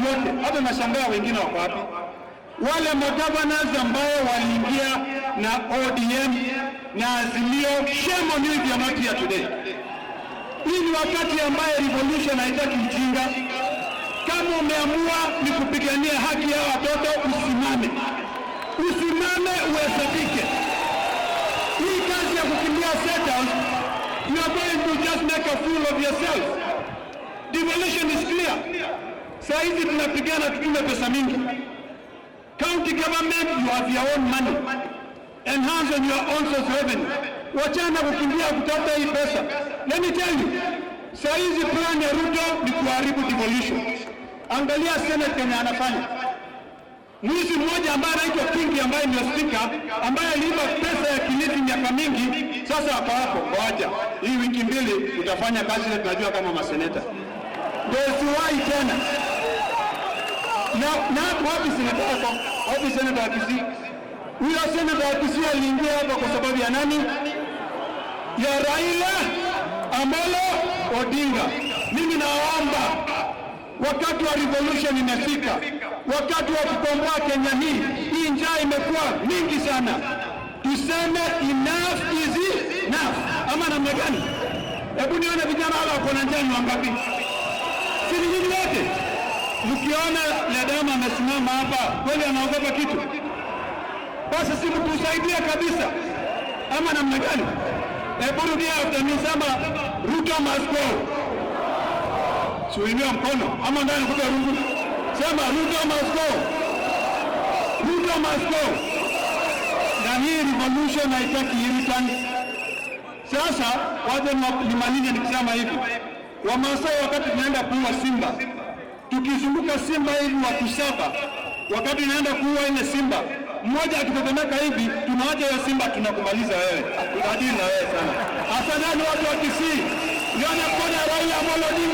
wote, hata nashangaa wengine wako wapi? Wale magovernors ambao waliingia na ODM na Azimio, shame on you if you are not here today. Hii ni wakati ambaye revolution haitaki ujinga. Kama umeamua ni kupigania haki ya watoto, usimame uhesabike. Hii kazi ya kukimbia settlers, you are going to just make a fool of yourself. Devolution is clear. Saa hizi tunapigana tutume pesa mingi. County government, you have your own money. Enhance on your own source revenue. Wachana kukimbia kutafuta hii pesa. Let me tell you, saa hizi plan ya Ruto ni kuharibu devolution. Angalia Senate Kenya anafanya. Mwizi mmoja ambaye anaitwa Kingi ambaye ni speaker, ambaye aliiba pesa ya Kilifi miaka mingi, sasa hapo ngoja. Hii wiki mbili utafanya kazi na tunajua kama maseneta. Ndio siwai tena. Na wapi seneta wako? Wapi seneta wa Kisii? Huyo seneta wa Kisii aliingia hapa kwa sababu ya nani? Ya Raila Amolo Odinga. Mimi naomba, wakati wa revolution imefika, wakati wa kukomboa Kenya hii njaa imekuwa mingi sana. Tuseme enough is enough. Ama namna gani? Hebu nione vijana wala wako na njaa ni wangapi? Si nyinyi wote. Mkiona Ledama amesimama hapa, kweli anaogopa kitu? Basi si mtusaidie kabisa. Ama namna gani? Hebu rudia after me, sema Ruto must go. Suinua mkono ama ndani kuta rungu. Sema Ruto must go. Ruto must go. Na hii revolution haitaki irritants. Sasa waje nimalize nikisema hivi. Wamasai wakati tunaenda kuua simba, tukizunguka simba hivi watu 7, wakati tunaenda kuua ile simba, mmoja akitetemeka hivi, tunaacha hiyo simba, tunakumaliza wewe. Tunadili na wewe sana. Asante watu wa Kisii. Nione mkono Raila Amolo Odinga.